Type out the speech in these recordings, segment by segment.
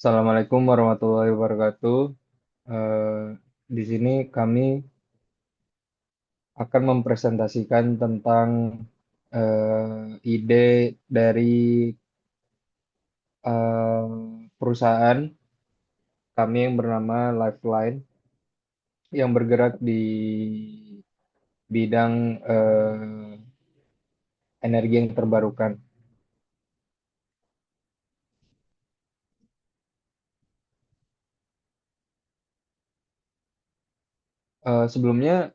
Assalamualaikum warahmatullahi wabarakatuh. Eh, di sini kami akan mempresentasikan tentang ide dari perusahaan kami yang bernama Lifeline yang bergerak di bidang energi yang terbarukan. Sebelumnya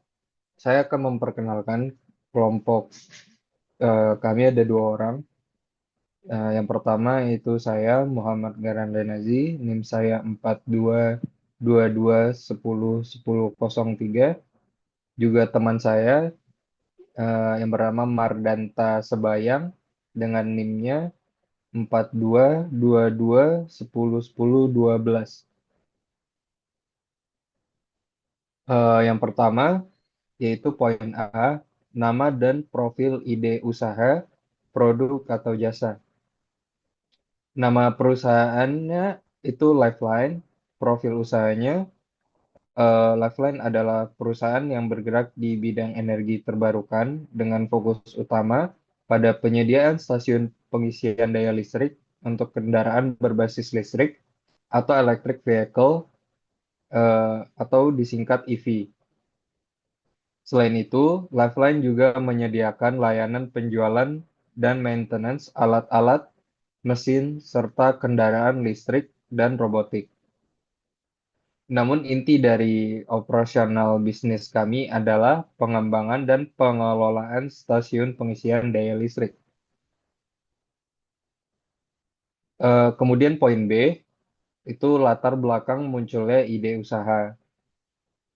saya akan memperkenalkan kelompok kami ada dua orang. Yang pertama itu saya Muhammad Garan Renazi, NIM saya 4222101003. Juga teman saya yang bernama Mardanta Sebayang dengan NIM-nya 4222101012. Yang pertama yaitu poin A, nama dan profil ide usaha, produk atau jasa. Nama perusahaannya itu Lifeline, profil usahanya Lifeline adalah perusahaan yang bergerak di bidang energi terbarukan dengan fokus utama pada penyediaan stasiun pengisian daya listrik untuk kendaraan berbasis listrik atau electric vehicle atau disingkat EV. Selain itu, Lifeline juga menyediakan layanan penjualan dan maintenance alat-alat, mesin, serta kendaraan listrik dan robotik. Namun inti dari operasional bisnis kami adalah pengembangan dan pengelolaan stasiun pengisian daya listrik. Kemudian poin B, itu latar belakang munculnya ide usaha.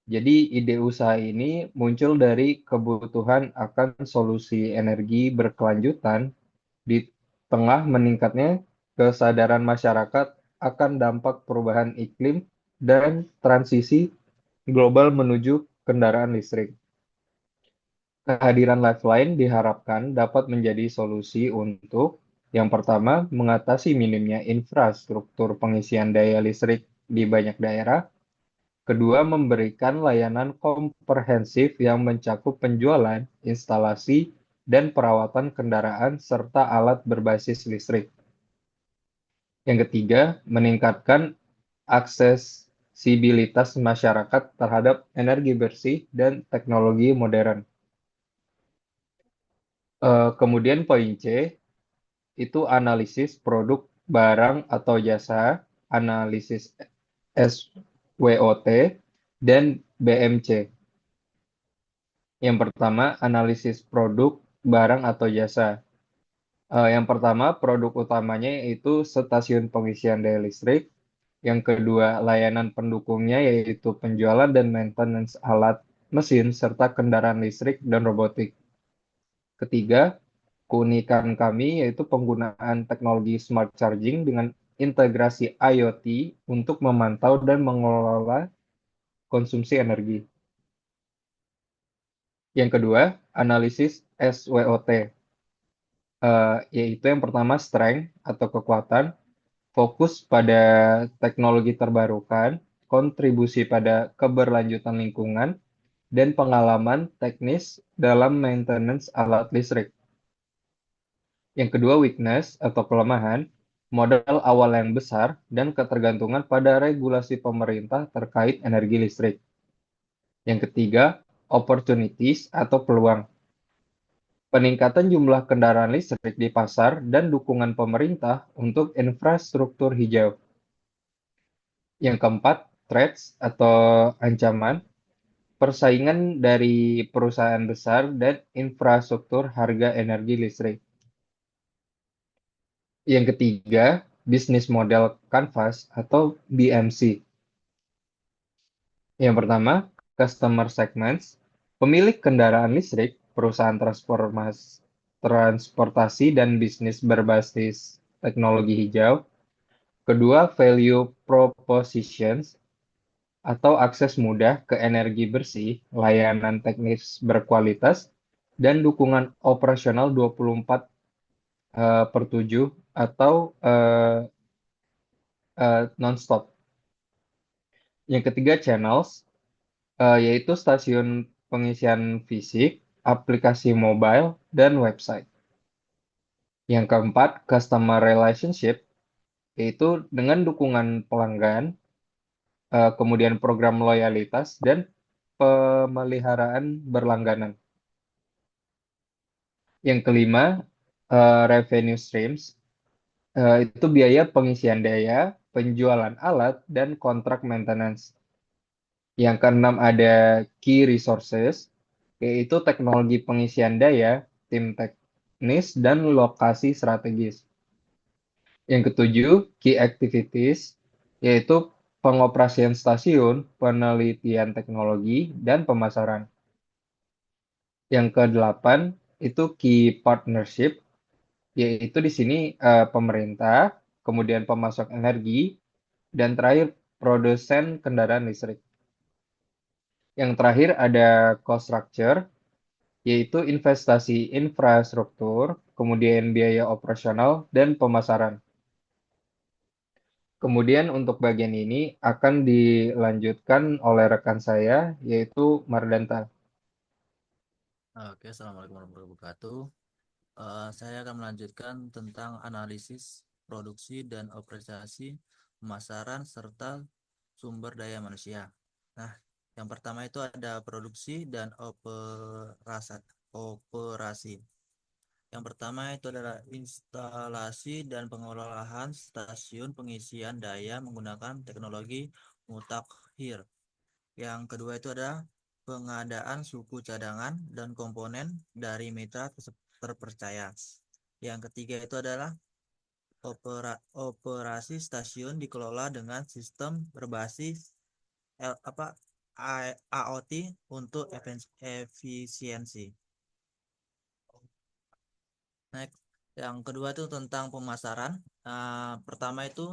Jadi ide usaha ini muncul dari kebutuhan akan solusi energi berkelanjutan di tengah meningkatnya kesadaran masyarakat akan dampak perubahan iklim dan transisi global menuju kendaraan listrik. Kehadiran Lifeline diharapkan dapat menjadi solusi untuk yang pertama, mengatasi minimnya infrastruktur pengisian daya listrik di banyak daerah. Kedua, memberikan layanan komprehensif yang mencakup penjualan, instalasi, dan perawatan kendaraan serta alat berbasis listrik. Yang ketiga, meningkatkan aksesibilitas masyarakat terhadap energi bersih dan teknologi modern. Kemudian poin C, itu analisis produk, barang, atau jasa, analisis SWOT, dan BMC. Yang pertama, analisis produk, barang, atau jasa. Yang pertama, produk utamanya yaitu stasiun pengisian daya listrik. Yang kedua, layanan pendukungnya yaitu penjualan dan maintenance alat, mesin, serta kendaraan listrik dan robotik. Ketiga, keunikan kami yaitu penggunaan teknologi smart charging dengan integrasi IoT untuk memantau dan mengelola konsumsi energi. Yang kedua, analisis SWOT, yaitu yang pertama strength atau kekuatan, fokus pada teknologi terbarukan, kontribusi pada keberlanjutan lingkungan, dan pengalaman teknis dalam maintenance alat listrik. Yang kedua, weakness atau kelemahan, modal awal yang besar dan ketergantungan pada regulasi pemerintah terkait energi listrik. Yang ketiga, opportunities atau peluang. Peningkatan jumlah kendaraan listrik di pasar dan dukungan pemerintah untuk infrastruktur hijau. Yang keempat, threats atau ancaman, persaingan dari perusahaan besar dan infrastruktur harga energi listrik. Yang ketiga, bisnis model canvas atau BMC. Yang pertama, customer segments, pemilik kendaraan listrik, perusahaan transportasi dan bisnis berbasis teknologi hijau. Kedua, value propositions atau akses mudah ke energi bersih, layanan teknis berkualitas, dan dukungan operasional 24 per 7 atau nonstop. Yang ketiga channels, yaitu stasiun pengisian fisik, aplikasi mobile, dan website. Yang keempat, customer relationship, yaitu dengan dukungan pelanggan, kemudian program loyalitas, dan pemeliharaan berlangganan. Yang kelima, revenue streams, itu biaya pengisian daya, penjualan alat, dan kontrak maintenance. Yang keenam ada key resources, yaitu teknologi pengisian daya, tim teknis, dan lokasi strategis. Yang ketujuh, key activities, yaitu pengoperasian stasiun, penelitian teknologi, dan pemasaran. Yang kedelapan, itu key partnership, yaitu di sini pemerintah, kemudian pemasok energi, dan terakhir produsen kendaraan listrik. Yang terakhir ada cost structure, yaitu investasi infrastruktur, kemudian biaya operasional, dan pemasaran. Kemudian untuk bagian ini akan dilanjutkan oleh rekan saya, yaitu Mardanta. Oke, Assalamualaikum warahmatullahi wabarakatuh. Saya akan melanjutkan tentang analisis, produksi, dan operasi pemasaran serta sumber daya manusia. Nah, yang pertama itu ada produksi dan operasi. Yang pertama itu adalah instalasi dan pengolahan stasiun pengisian daya menggunakan teknologi mutakhir. Yang kedua itu adalah pengadaan suku cadangan dan komponen dari mitra terpercaya. Yang ketiga itu adalah operasi stasiun dikelola dengan sistem berbasis AOT untuk efisiensi. Next. Yang kedua itu tentang pemasaran. Pertama itu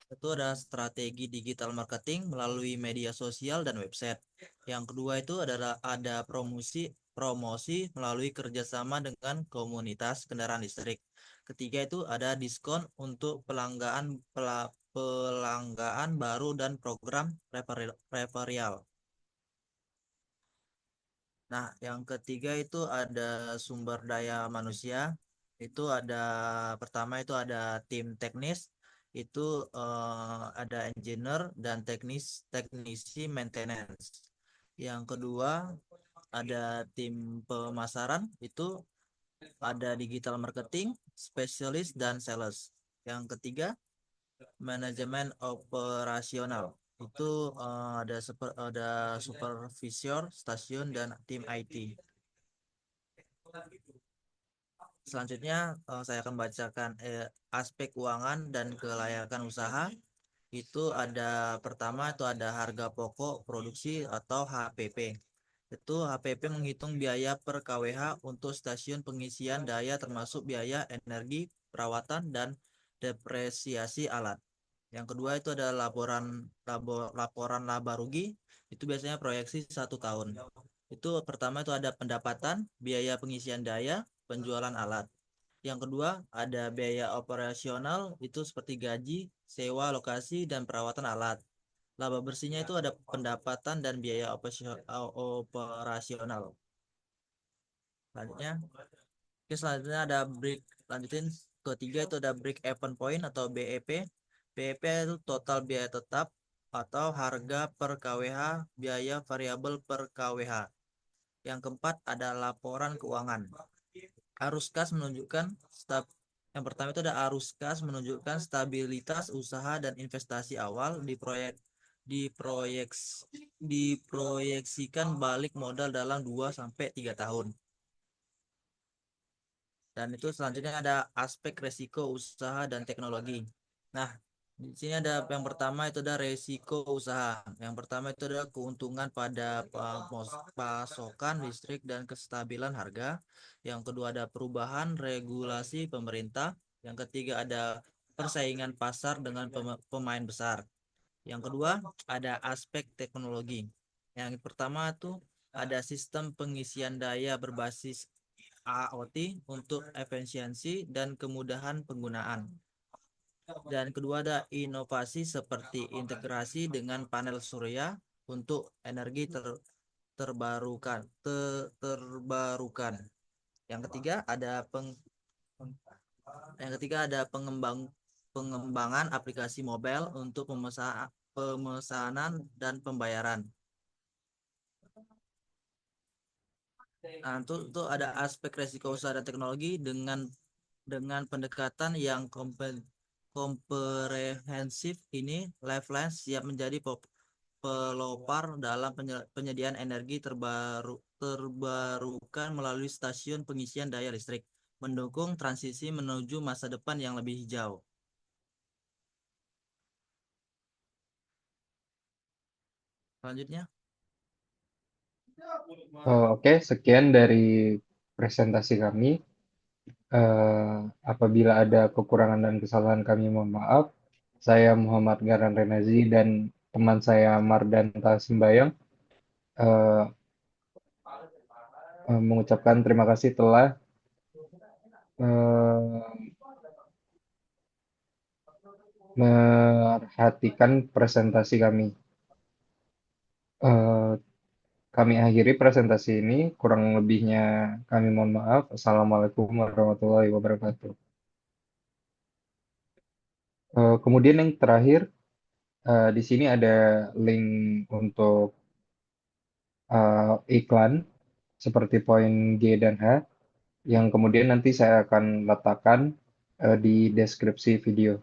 ada strategi digital marketing melalui media sosial dan website. Yang kedua itu adalah ada promosi melalui kerjasama dengan komunitas kendaraan listrik. Ketiga itu ada diskon untuk pelanggan baru dan program referral. Nah, yang ketiga itu ada sumber daya manusia. Itu ada pertama itu ada tim teknis, itu ada engineer dan teknisi maintenance. Yang kedua ada tim pemasaran, itu ada digital marketing, spesialis dan sales. Yang ketiga manajemen operasional, itu ada supervisor stasiun dan tim IT. Selanjutnya saya akan bacakan aspek keuangan dan kelayakan usaha. Itu ada pertama itu ada harga pokok produksi atau HPP. Itu HPP menghitung biaya per kWh untuk stasiun pengisian daya termasuk biaya energi, perawatan, dan depresiasi alat. Yang kedua itu ada laporan laba rugi. Itu biasanya proyeksi 1 tahun. Itu pertama itu ada pendapatan, biaya pengisian daya, penjualan alat. Yang kedua ada biaya operasional, itu seperti gaji, sewa lokasi, dan perawatan alat. Laba bersihnya itu ada pendapatan dan biaya operasional. Selanjutnya, selanjutnya ada break. Lanjutin ketiga itu ada break even point atau BEP. BEP itu total biaya tetap atau harga per kWh, biaya variabel per kWh. Yang keempat ada laporan keuangan. Arus kas menunjukkan yang pertama itu ada arus kas menunjukkan stabilitas usaha dan investasi awal diproyeksikan balik modal dalam 2 sampai 3 tahun. Dan itu selanjutnya ada aspek resiko usaha dan teknologi. Nah, di sini ada yang pertama itu ada resiko usaha. Yang pertama itu ada keuntungan pada pasokan listrik dan kestabilan harga. Yang kedua ada perubahan regulasi pemerintah. Yang ketiga ada persaingan pasar dengan pemain besar. Yang kedua ada aspek teknologi. Yang pertama itu ada sistem pengisian daya berbasis AOT untuk efisiensi dan kemudahan penggunaan. Dan kedua ada inovasi seperti integrasi dengan panel surya untuk energi terbarukan. Terbarukan. Yang ketiga ada pengembangan aplikasi mobile untuk pemesanan dan pembayaran. Nah, itu ada aspek resiko usaha dan teknologi dengan pendekatan yang komprehensif ini, Lifeline siap menjadi pelopor dalam penyediaan energi terbarukan melalui stasiun pengisian daya listrik, mendukung transisi menuju masa depan yang lebih hijau. Selanjutnya, Oke, sekian dari presentasi kami. Apabila ada kekurangan dan kesalahan kami mohon maaf. Saya Muhammad Garan Renazi dan teman saya Mardanta Simbayang eh, mengucapkan terima kasih telah eh, memperhatikan presentasi kami. Eh, Kami akhiri presentasi ini, kurang lebihnya kami mohon maaf. Assalamualaikum warahmatullahi wabarakatuh. Kemudian yang terakhir, di sini ada link untuk iklan seperti poin G dan H, yang kemudian nanti saya akan letakkan di deskripsi video.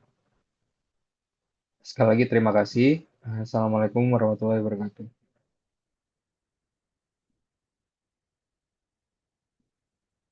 Sekali lagi terima kasih. Assalamualaikum warahmatullahi wabarakatuh.